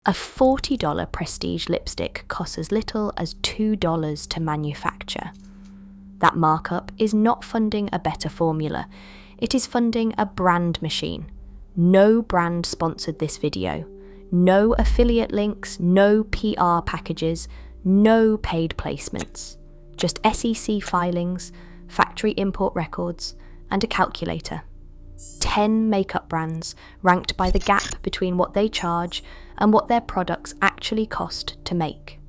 A $40 prestige lipstick costs as little as $2 to manufacture. That markup is not funding a better formula, it is funding a brand machine. No brand sponsored this video. No affiliate links, no PR packages, no paid placements. Just SEC filings, factory import records, and a calculator. 10 makeup brands ranked by the gap between what they charge and what their products actually cost to make.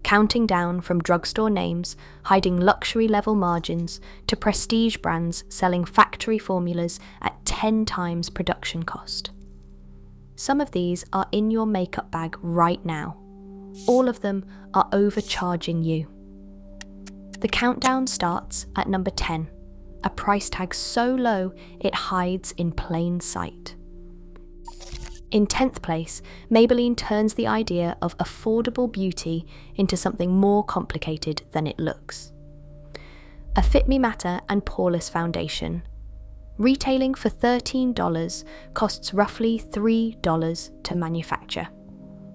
Counting down from drugstore names hiding luxury level margins to prestige brands selling factory formulas at 10 times production cost. Some of these are in your makeup bag right now. All of them are overcharging you. The countdown starts at number 10, a price tag so low it hides in plain sight. In 10th place, Maybelline turns the idea of affordable beauty into something more complicated than it looks. A Fit Me Matte and Poreless foundation. Retailing for $13 costs roughly $3 to manufacture.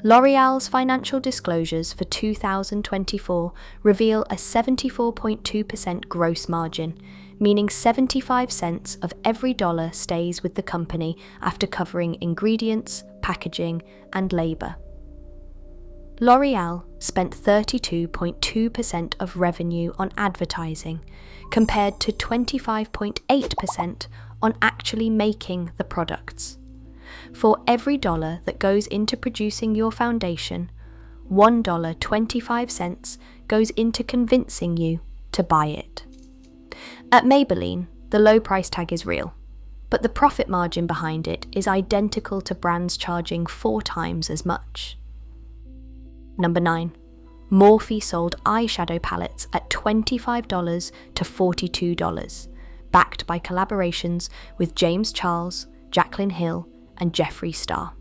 L'Oréal's financial disclosures for 2024 reveal a 74.2% gross margin, meaning 75 cents of every dollar stays with the company after covering ingredients, packaging, and labor. L'Oréal spent 32.2% of revenue on advertising, compared to 25.8% on actually making the products. For every dollar that goes into producing your foundation, $1.25 goes into convincing you to buy it. At Maybelline, the low price tag is real, but the profit margin behind it is identical to brands charging 4 times as much. Number 9. Morphe sold eyeshadow palettes at $25 to $42, backed by collaborations with James Charles, Jaclyn Hill, and Jeffree Star.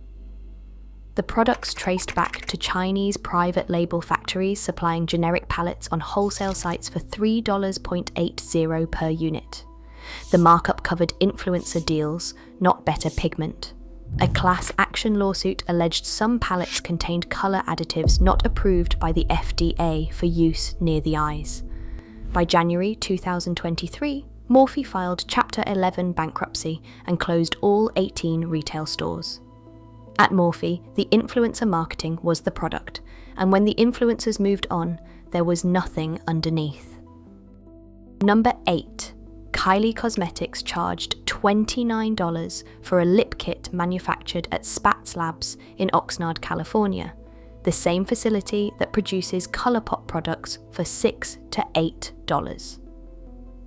The products traced back to Chinese private label factories supplying generic palettes on wholesale sites for $3.80 per unit. The markup covered influencer deals, not better pigment. A class action lawsuit alleged some palettes contained colour additives not approved by the FDA for use near the eyes. By January 2023, Morphe filed Chapter 11 bankruptcy and closed all 18 retail stores. At Morphe, the influencer marketing was the product, and when the influencers moved on, there was nothing underneath. Number 8. Kylie Cosmetics charged $29 for a lip kit manufactured at Spatz Labs in Oxnard, California, the same facility that produces ColourPop products for $6 to $8.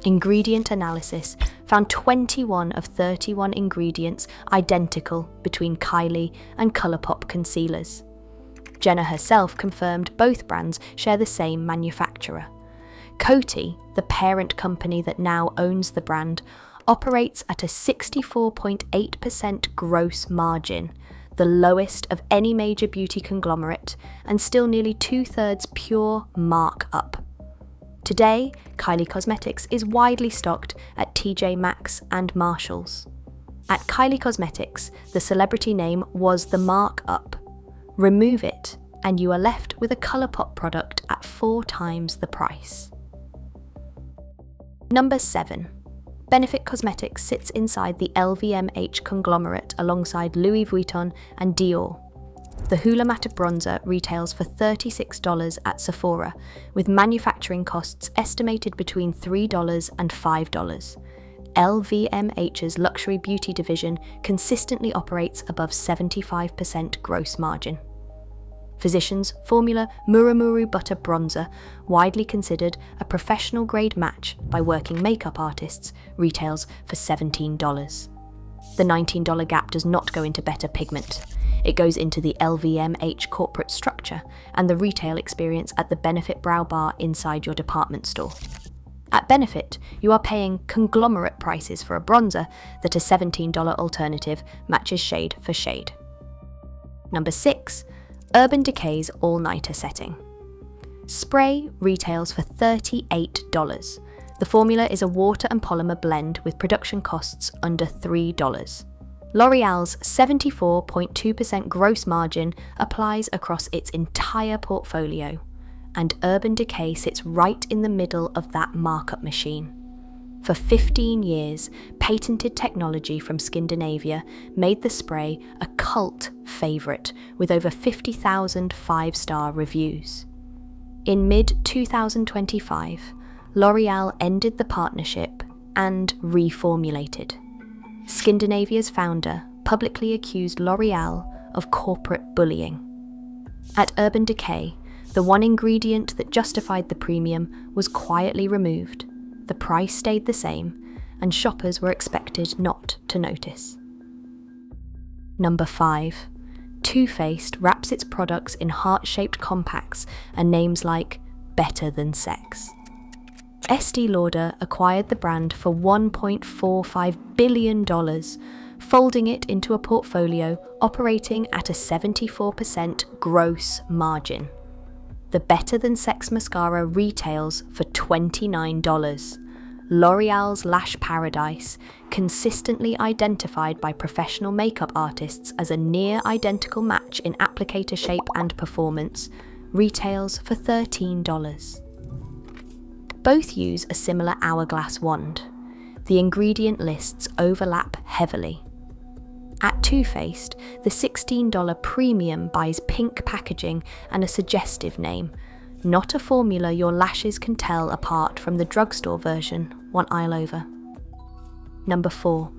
Ingredient analysis found 21 of 31 ingredients identical between Kylie and ColourPop concealers. Jenna herself confirmed both brands share the same manufacturer. Coty, the parent company that now owns the brand, operates at a 64.8% gross margin, the lowest of any major beauty conglomerate, and still nearly 2/3 pure markup. Today, Kylie Cosmetics is widely stocked at TJ Maxx and Marshalls. At Kylie Cosmetics, the celebrity name was the markup. Remove it, and you are left with a ColourPop product at 4 times the price. Number 7. Benefit Cosmetics sits inside the LVMH conglomerate alongside Louis Vuitton and Dior. The Hoola Matte bronzer retails for $36 at Sephora, with manufacturing costs estimated between $3 and $5. LVMH's luxury beauty division consistently operates above 75% gross margin. Physicians Formula Muramuru Butter Bronzer, widely considered a professional-grade match by working makeup artists, retails for $17. The $19 gap does not go into better pigment. It goes into the LVMH corporate structure and the retail experience at the Benefit Brow Bar inside your department store. At Benefit, you are paying conglomerate prices for a bronzer that a $17 alternative matches shade for shade. Number 6. Urban Decay's all-nighter setting. Spray retails for $38. The formula is a water and polymer blend with production costs under $3. L'Oréal's 74.2% gross margin applies across its entire portfolio, and Urban Decay sits right in the middle of that markup machine. For 15 years, patented technology from Scandinavia made the spray a cult favourite with over 50,000 five-star reviews. In mid-2025, L'Oréal ended the partnership and reformulated. Scandinavia's founder publicly accused L'Oréal of corporate bullying. At Urban Decay, the one ingredient that justified the premium was quietly removed. The price stayed the same, and shoppers were expected not to notice. Number 5. Too Faced wraps its products in heart-shaped compacts and names like Better Than Sex. Estée Lauder acquired the brand for $1.45 billion, folding it into a portfolio operating at a 74% gross margin. The Better Than Sex mascara retails for $29. L'Oréal's Lash Paradise, consistently identified by professional makeup artists as a near-identical match in applicator shape and performance, retails for $13. Both use a similar hourglass wand. The ingredient lists overlap heavily. At Too Faced, the $16 premium buys pink packaging and a suggestive name, not a formula your lashes can tell apart from the drugstore version one aisle over. Number 4.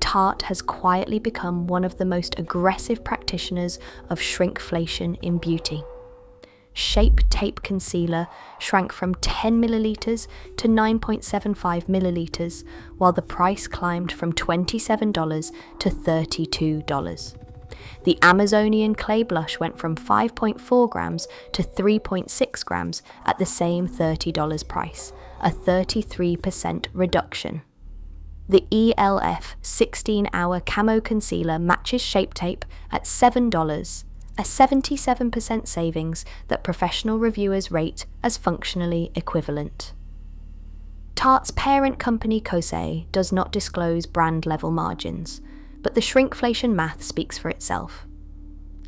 Tarte has quietly become one of the most aggressive practitioners of shrinkflation in beauty. Shape Tape Concealer shrank from 10 milliliters to 9.75 milliliters, while the price climbed from $27 to $32. The Amazonian Clay Blush went from 5.4 grams to 3.6 grams at the same $30 price, a 33% reduction. The ELF 16-hour Camo Concealer matches Shape Tape at $7, a 77% savings that professional reviewers rate as functionally equivalent. Tarte's parent company Kosei does not disclose brand-level margins, but the shrinkflation math speaks for itself.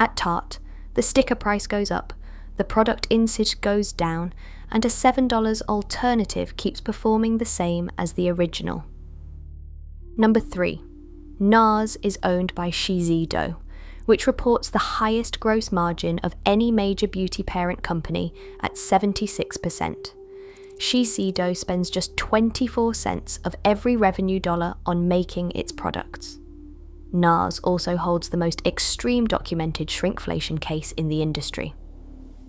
At Tarte, the sticker price goes up, the product insert goes down, and a $7 alternative keeps performing the same as the original. Number 3. Nars is owned by Shiseido, which reports the highest gross margin of any major beauty parent company at 76%. Shiseido spends just 24 cents of every revenue dollar on making its products. Nars also holds the most extreme documented shrinkflation case in the industry.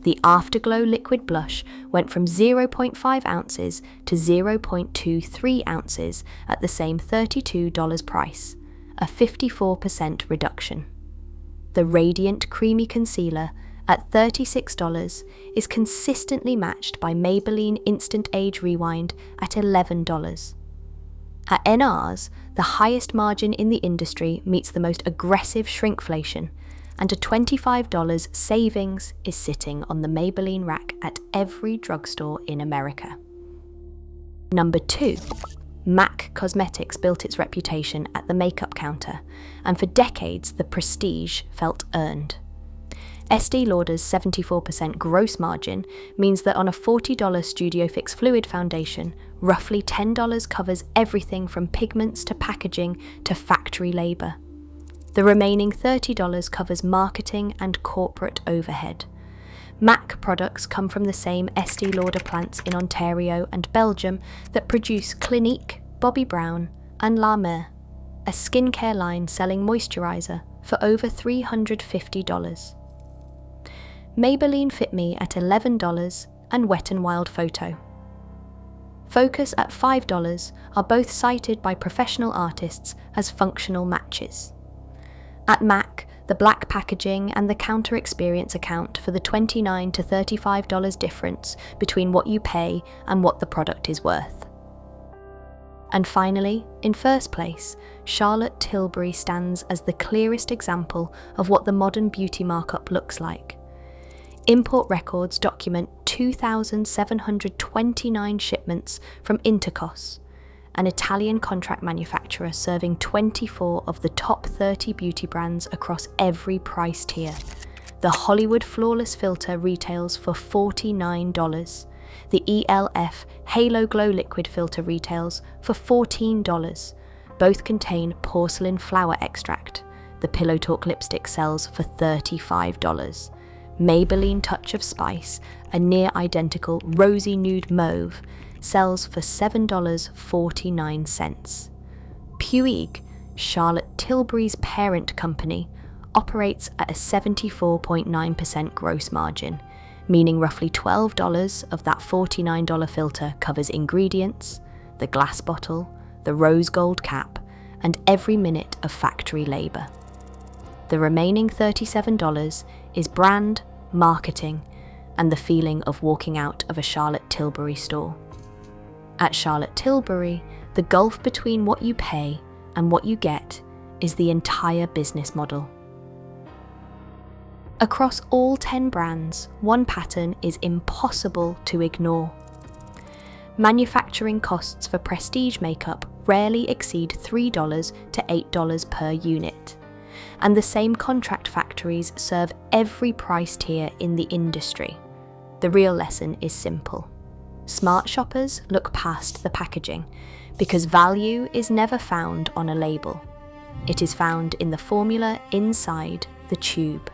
The Afterglow liquid blush went from 0.5 ounces to 0.23 ounces at the same $32 price, a 54% reduction. The Radiant Creamy Concealer at $36 is consistently matched by Maybelline Instant Age Rewind at $11. At Nars, the highest margin in the industry meets the most aggressive shrinkflation, and a $25 savings is sitting on the Maybelline rack at every drugstore in America. Number 2. MAC Cosmetics built its reputation at the makeup counter, and for decades the prestige felt earned. Estée Lauder's 74% gross margin means that on a $40 Studio Fix Fluid foundation, roughly $10 covers everything from pigments to packaging to factory labour. The remaining $30 covers marketing and corporate overhead. MAC products come from the same Estée Lauder plants in Ontario and Belgium that produce Clinique, Bobbi Brown, and La Mer, a skincare line selling moisturiser for over $350. Maybelline Fit Me at $11 and Wet n Wild Photo. Focus at $5 are both cited by professional artists as functional matches. At MAC, the black packaging and the counter experience account for the $29 to $35 difference between what you pay and what the product is worth. And finally, in first place, Charlotte Tilbury stands as the clearest example of what the modern beauty markup looks like. Import records document 2,729 shipments from Intercos, an Italian contract manufacturer serving 24 of the top 30 beauty brands across every price tier. The Hollywood Flawless Filter retails for $49. The ELF Halo Glow Liquid Filter retails for $14. Both contain porcelain flower extract. The Pillow Talk lipstick sells for $35. Maybelline Touch of Spice, a near-identical rosy nude mauve, sells for $7.49. Puig, Charlotte Tilbury's parent company, operates at a 74.9% gross margin, meaning roughly $12 of that $49 filter covers ingredients, the glass bottle, the rose gold cap, and every minute of factory labour. The remaining $37 is brand, marketing, and the feeling of walking out of a Charlotte Tilbury store. At Charlotte Tilbury, the gulf between what you pay and what you get is the entire business model. Across all 10 brands, one pattern is impossible to ignore. Manufacturing costs for prestige makeup rarely exceed $3 to $8 per unit, and the same contract factories serve every price tier in the industry. The real lesson is simple. Smart shoppers look past the packaging because value is never found on a label. It is found in the formula inside the tube.